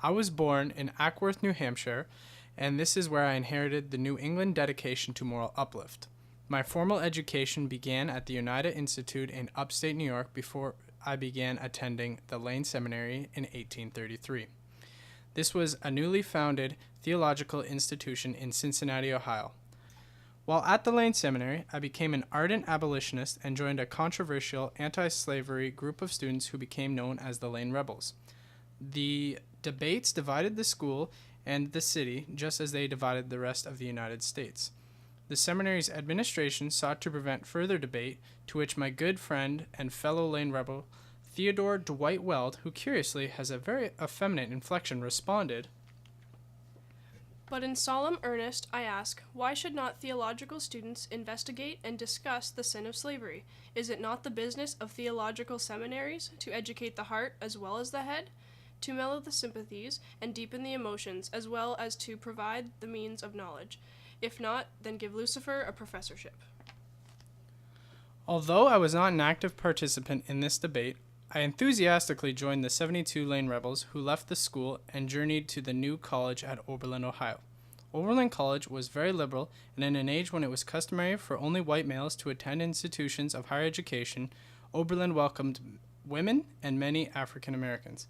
I was born in Ackworth, New Hampshire, and this is where I inherited the New England dedication to moral uplift. My formal education began at the Oneida Institute in upstate New York before I began attending the Lane Seminary in 1833. This was a newly founded theological institution in Cincinnati, Ohio. While at the Lane Seminary, I became an ardent abolitionist and joined a controversial anti-slavery group of students who became known as the Lane Rebels. The debates divided the school and the city just as they divided the rest of the United States. The seminary's administration sought to prevent further debate, to which my good friend and fellow Lane Rebel, Theodore Dwight Weld, who curiously has a very effeminate inflection, responded, "But in solemn earnest, I ask, why should not theological students investigate and discuss the sin of slavery? Is it not the business of theological seminaries to educate the heart as well as the head, to mellow the sympathies and deepen the emotions, as well as to provide the means of knowledge? If not, then give Lucifer a professorship." Although I was not an active participant in this debate, I enthusiastically joined the 72 Lane Rebels who left the school and journeyed to the new college at Oberlin, Ohio. Oberlin College was very liberal, and in an age when it was customary for only white males to attend institutions of higher education, Oberlin welcomed women and many African Americans.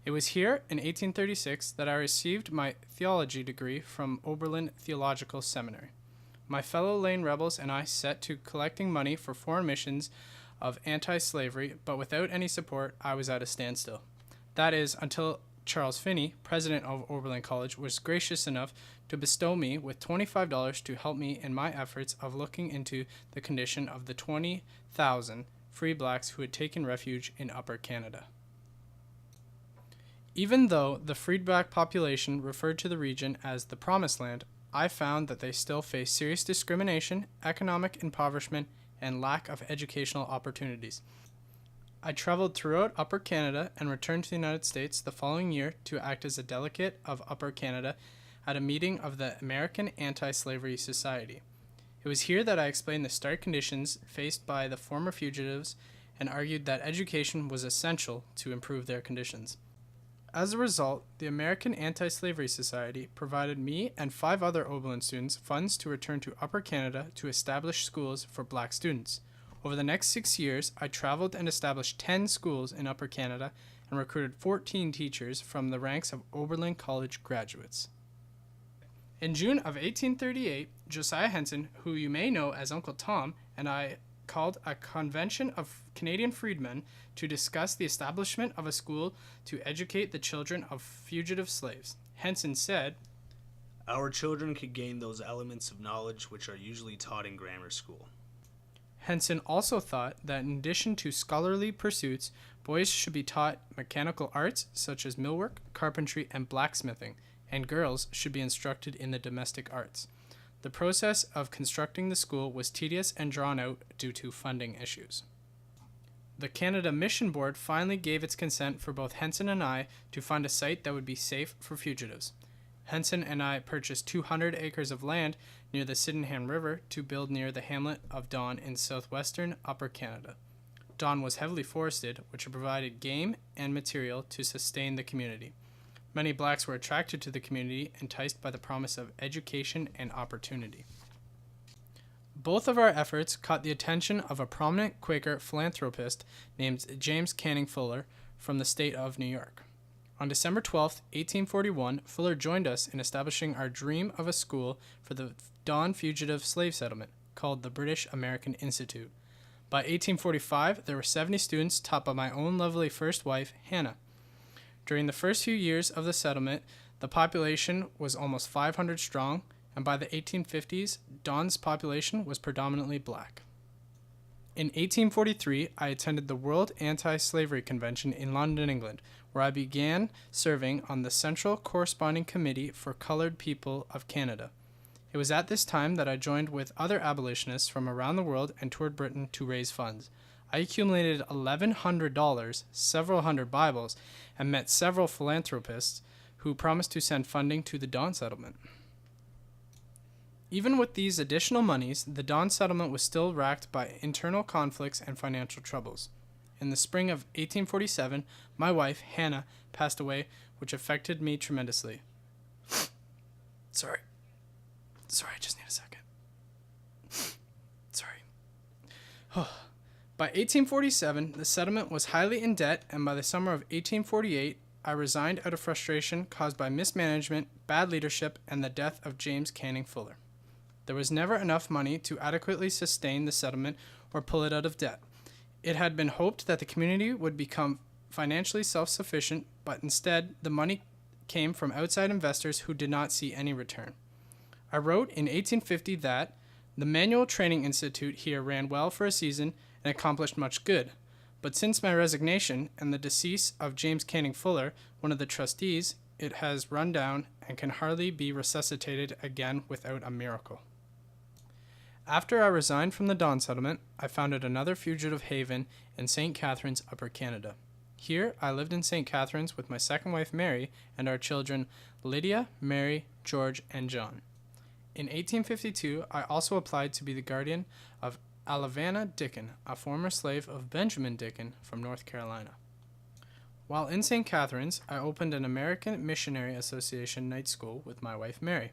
It was here, in 1836, that I received my theology degree from Oberlin Theological Seminary. My fellow Lane Rebels and I set to collecting money for foreign missions of anti-slavery, but without any support, I was at a standstill. That is, until Charles Finney, president of Oberlin College, was gracious enough to bestow me with $25 to help me in my efforts of looking into the condition of the 20,000 free blacks who had taken refuge in Upper Canada. Even though the freed black population referred to the region as the Promised Land, I found that they still face serious discrimination, economic impoverishment, and lack of educational opportunities. I traveled throughout Upper Canada and returned to the United States the following year to act as a delegate of Upper Canada at a meeting of the American Anti-Slavery Society. It was here that I explained the stark conditions faced by the former fugitives and argued that education was essential to improve their conditions. As a result, the American Anti-Slavery Society provided me and 5 other Oberlin students funds to return to Upper Canada to establish schools for black students. Over the next 6 years, I traveled and established 10 schools in Upper Canada and recruited 14 teachers from the ranks of Oberlin College graduates. In June of 1838, Josiah Henson, who you may know as Uncle Tom, and I called a convention of Canadian freedmen to discuss the establishment of a school to educate the children of fugitive slaves. Henson said, "Our children could gain those elements of knowledge which are usually taught in grammar school." Henson also thought that in addition to scholarly pursuits, boys should be taught mechanical arts such as millwork, carpentry, and blacksmithing, and girls should be instructed in the domestic arts. The process of constructing the school was tedious and drawn out due to funding issues. The Canada Mission Board finally gave its consent for both Henson and I to find a site that would be safe for fugitives. Henson and I purchased 200 acres of land near the Sydenham River to build near the hamlet of Don in southwestern Upper Canada. Don was heavily forested, which provided game and material to sustain the community. Many blacks were attracted to the community, enticed by the promise of education and opportunity. Both of our efforts caught the attention of a prominent Quaker philanthropist named James Canning Fuller from the state of New York. On December 12, 1841, Fuller joined us in establishing our dream of a school for the Don fugitive slave settlement, called the British American Institute. By 1845, there were 70 students taught by my own lovely first wife, Hannah. During the first few years of the settlement, the population was almost 500 strong, and by the 1850s, Don's population was predominantly black. In 1843, I attended the World Anti-Slavery Convention in London, England, where I began serving on the Central Corresponding Committee for Colored People of Canada. It was at this time that I joined with other abolitionists from around the world and toured Britain to raise funds. I accumulated $1,100, several hundred Bibles, and met several philanthropists who promised to send funding to the Don settlement. Even with these additional monies, the Don settlement was still racked by internal conflicts and financial troubles. In the spring of 1847, my wife, Hannah, passed away, which affected me tremendously. Sorry, I just need a second. Sorry. By 1847, the settlement was highly in debt, and by the summer of 1848, I resigned out of frustration caused by mismanagement, bad leadership, and the death of James Canning Fuller. There was never enough money to adequately sustain the settlement or pull it out of debt. It had been hoped that the community would become financially self-sufficient, but instead, the money came from outside investors who did not see any return. I wrote in 1850 that the Manual Training Institute here ran well for a season and accomplished much good, but since my resignation and the decease of James Canning Fuller, one of the trustees, it has run down and can hardly be resuscitated again without a miracle. After I resigned from the Don settlement, I founded another fugitive haven in St. Catharines, Upper Canada. Here, I lived in St. Catharines with my second wife, Mary, and our children, Lydia, Mary, George, and John. In 1852, I also applied to be the guardian of Alavana Dickon, a former slave of Benjamin Dickon from North Carolina. While in St. Catharines, I opened an American Missionary Association night school with my wife, Mary.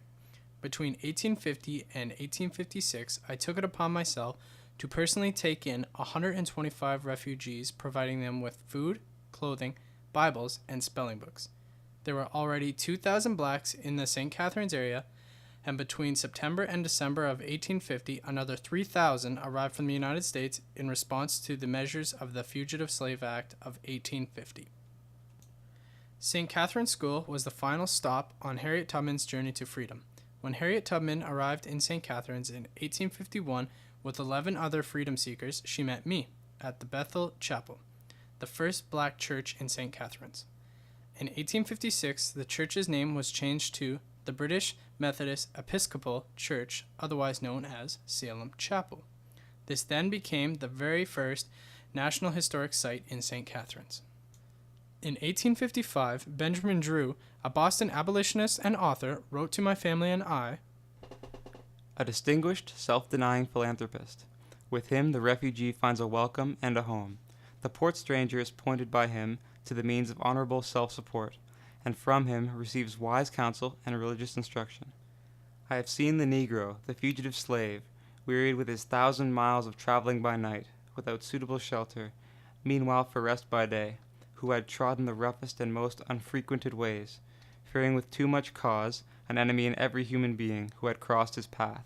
Between 1850 and 1856, I took it upon myself to personally take in 125 refugees, providing them with food, clothing, Bibles, and spelling books. There were already 2,000 blacks in the St. Catharines area, and between September and December of 1850, another 3,000 arrived from the United States in response to the measures of the Fugitive Slave Act of 1850. St. Catharines School was the final stop on Harriet Tubman's journey to freedom. When Harriet Tubman arrived in St. Catharines in 1851 with 11 other freedom seekers, she met me at the Bethel Chapel, the first black church in St. Catharines. In 1856, the church's name was changed to the British Methodist Episcopal Church, otherwise known as Salem Chapel. This then became the very first National Historic Site in St. Catharines. In 1855, Benjamin Drew, a Boston abolitionist and author, wrote to my family and I, "A distinguished, self-denying philanthropist. With him the refugee finds a welcome and a home. The port stranger is pointed by him to the means of honorable self-support, and from him receives wise counsel and religious instruction. I have seen the Negro, the fugitive slave, wearied with his 1,000 miles of traveling by night, without suitable shelter, meanwhile for rest by day, who had trodden the roughest and most unfrequented ways, fearing with too much cause an enemy in every human being who had crossed his path.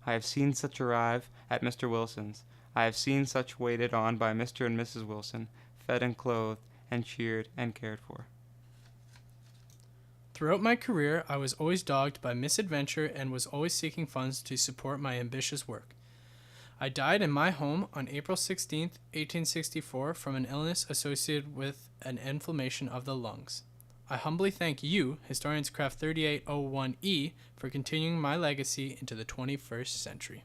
I have seen such arrive at Mr. Wilson's. I have seen such waited on by Mr. and Mrs. Wilson, fed and clothed, and cheered and cared for." Throughout my career, I was always dogged by misadventure and was always seeking funds to support my ambitious work. I died in my home on April 16, 1864, from an illness associated with an inflammation of the lungs. I humbly thank you, Historians Craft 3801E, for continuing my legacy into the 21st century.